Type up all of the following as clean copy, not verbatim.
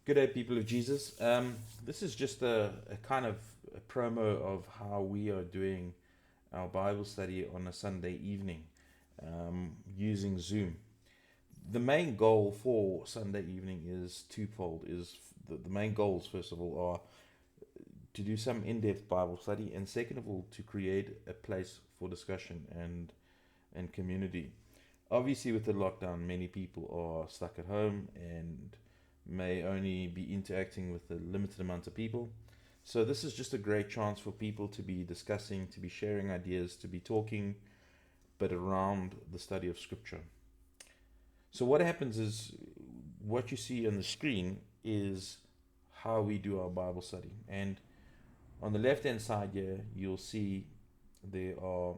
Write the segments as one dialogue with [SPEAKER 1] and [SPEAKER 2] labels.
[SPEAKER 1] Good day, people of Jesus. This is just a kind of a promo of how we are doing our Bible study on a Sunday evening using Zoom. The main goal for Sunday evening is twofold. The main goals, first of all, are to do some in-depth Bible study, and second of all, to create a place for discussion and community. Obviously, with the lockdown, many people are stuck at home and may only be interacting with a limited amount of people. So, this is just a great chance for people to be discussing, to be sharing ideas, to be talking, but around the study of Scripture. So, what happens is what you see on the screen is how we do our Bible study. And on the left hand side here, you'll see there are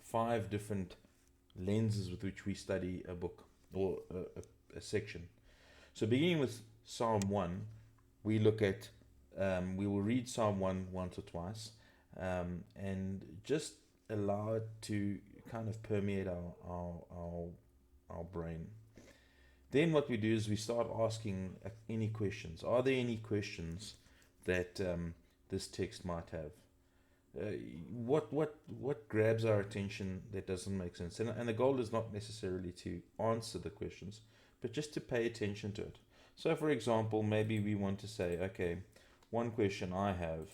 [SPEAKER 1] 5 different lenses with which we study a book or a section. So, beginning with Psalm 1, we look at, we will read Psalm 1 once or twice and just allow it to kind of permeate our brain. Then, what we do is we start asking any questions. Are there any questions that this text might have? Uh, what grabs our attention that doesn't make sense? And the goal is not necessarily to answer the questions, but just to pay attention to it. So, for example, maybe we want to say, okay, one question I have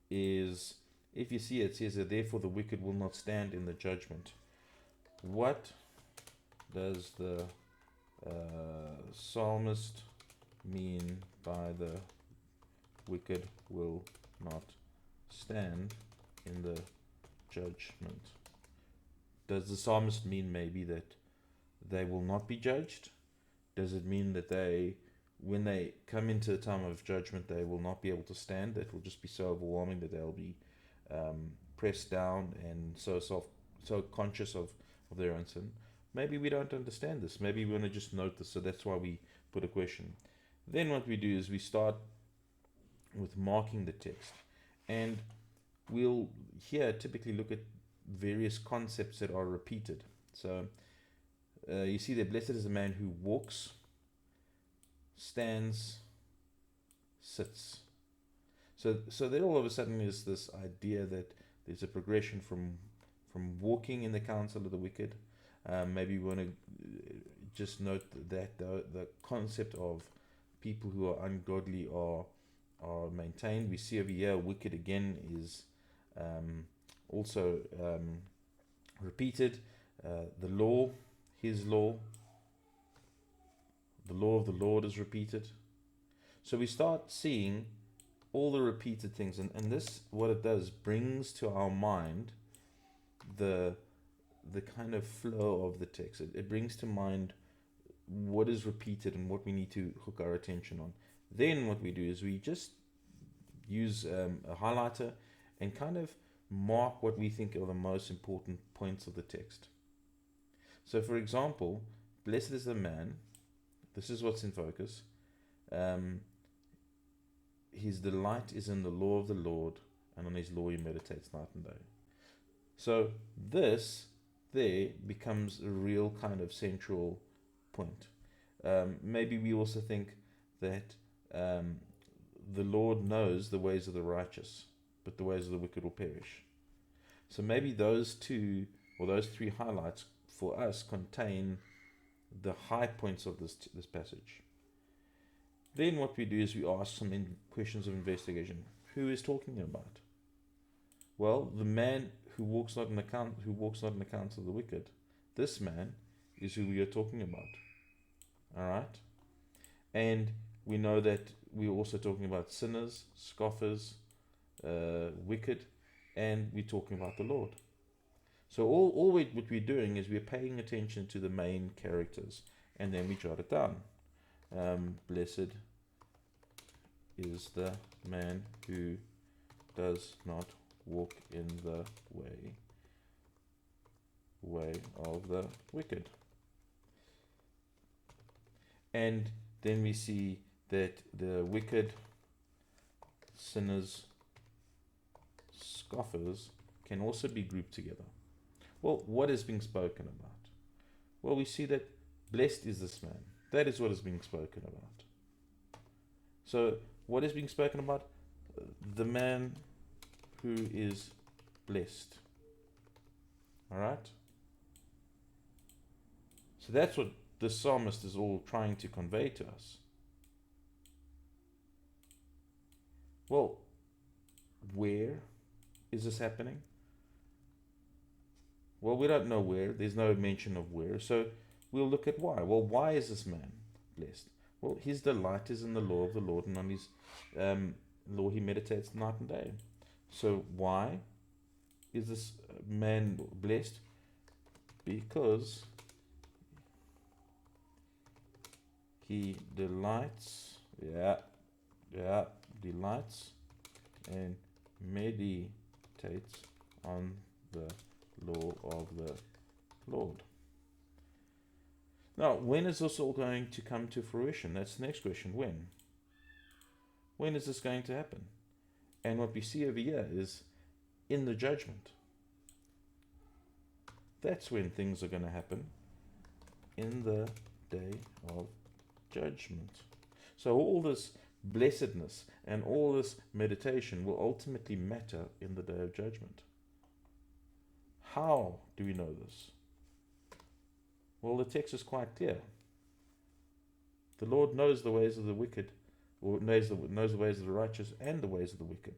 [SPEAKER 1] is, if you see it says that therefore the wicked will not stand in the judgment. What does the psalmist mean by the wicked will not stand in the judgment? Does the psalmist mean maybe that they will not be judged? Does it mean that when they come into a time of judgment, they will not be able to stand? That will just be so overwhelming that they'll be pressed down and so conscious of their own sin. Maybe we don't understand this. Maybe we want to just note this, so that's why we put a question. Then what we do is we start with marking the text, and we'll here typically look at various concepts that are repeated. So you see that blessed is the man who walks, stands, sits. So there all of a sudden is this idea that there's a progression from walking in the counsel of the wicked. Maybe we want to just note that the concept of people who are ungodly are maintained. We see over here wicked again is also repeated. The law, his law, the law of the Lord is repeated. So we start seeing all the repeated things, and this, what it does, brings to our mind the kind of flow of the text. It brings to mind what is repeated and what we need to hook our attention on. Then what we do is we just use a highlighter and kind of mark what we think are the most important points of the text. So, for example, blessed is the man. This is what's in focus. His delight is in the law of the Lord, and on his law he meditates night and day. So this there becomes a real kind of central point. Maybe we also think that the Lord knows the ways of the righteous, but the ways of the wicked will perish. So maybe those two or those three highlights for us contain the high points of this passage. Then what we do is we ask some questions of investigation. Who is talking about? Well, the man who walks not in the counsel of the wicked. This man is who we are talking about. All right, and we know that we're also talking about sinners, scoffers, wicked, and we're talking about the Lord. So what we're doing is we're paying attention to the main characters, and then we jot it down. Blessed is the man who does not walk in the way of the wicked. And then we see that the wicked, sinners, scoffers can also be grouped together. Well, what is being spoken about? Well, we see that blessed is this man. That is what is being spoken about. So, what is being spoken about? The man who is blessed. Alright? So that's what the psalmist is all trying to convey to us. Well, where is this happening? Well, we don't know where. There's no mention of where. So we'll look at why. Well, why is this man blessed? Well, his delight is in the law of the Lord, and on his law he meditates night and day. So why is this man blessed? Because he delights, delights and meditates on the law of the Lord. Now, when is this all going to come to fruition? That's the next question. When? When is this going to happen? And what we see over here is in the judgment. That's when things are going to happen, in the day of judgment. So all this blessedness and all this meditation will ultimately matter in the day of judgment. How do we know this? Well, the text is quite clear. The Lord knows the ways of the wicked, or knows the ways of the righteous and the ways of the wicked.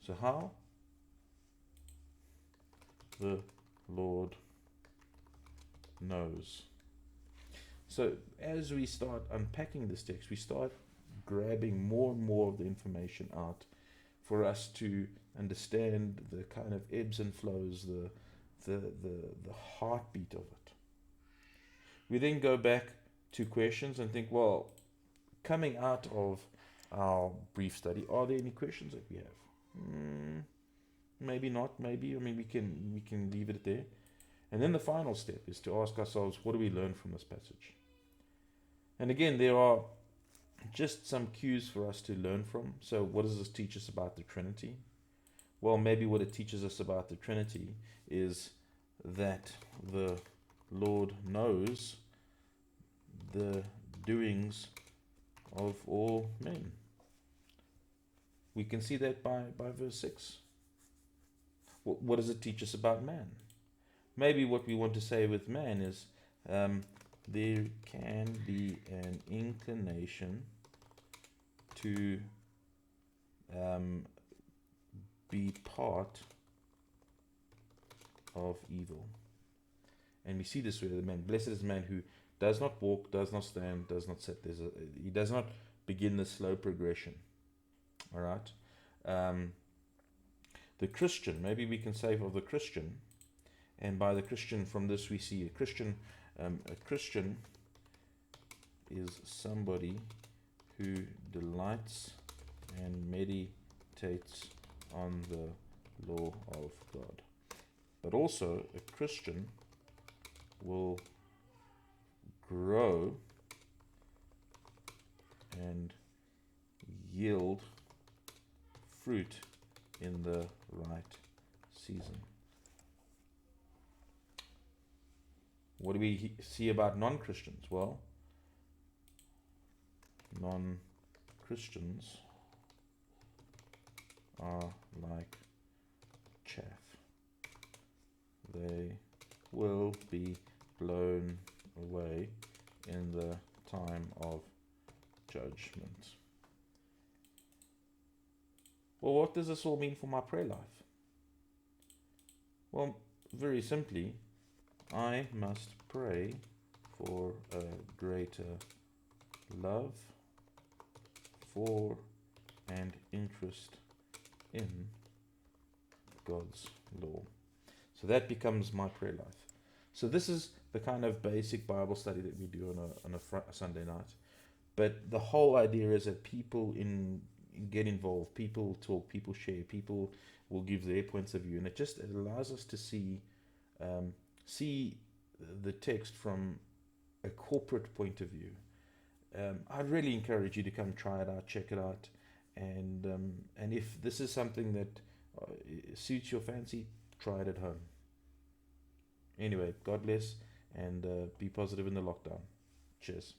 [SPEAKER 1] So how? The Lord knows. So as we start unpacking this text, we start grabbing more and more of the information out for us to understand the kind of ebbs and flows, the heartbeat of it. We then go back to questions and think, well, coming out of our brief study, are there any questions that we have? Maybe not, maybe. I mean, we can leave it there. And then the final step is to ask ourselves, what do we learn from this passage? And again, there are just some cues for us to learn from. So what does this teach us about the Trinity? Well, maybe what it teaches us about the Trinity is that the Lord knows the doings of all men. We can see that by verse 6. What does it teach us about man? Maybe what we want to say with man is there can be an inclination to be part of evil. And we see this with the man. Blessed is the man who does not walk, does not stand, does not sit. He does not begin the slow progression. All right. The Christian, maybe we can say of the Christian, and by the Christian, from this we see a Christian. A Christian is somebody who delights and meditates on the law of God. But also, a Christian will grow and yield fruit in the right season. What do we see about non-Christians? Well, non-Christians are like chaff. They will be blown away in the time of judgment. Well, what does this all mean for my prayer life? Well, very simply, I must pray for a greater love for and interest in God's law. So that becomes my prayer life. So this is the kind of basic Bible study that we do on a Sunday night. But the whole idea is that people get involved, people talk, people share, people will give their points of view, and it allows us to see the text from a corporate point of view. I'd really encourage you to come try it out, check it out, and if this is something that suits your fancy, try it at home. Anyway, God bless, and be positive in the lockdown. Cheers.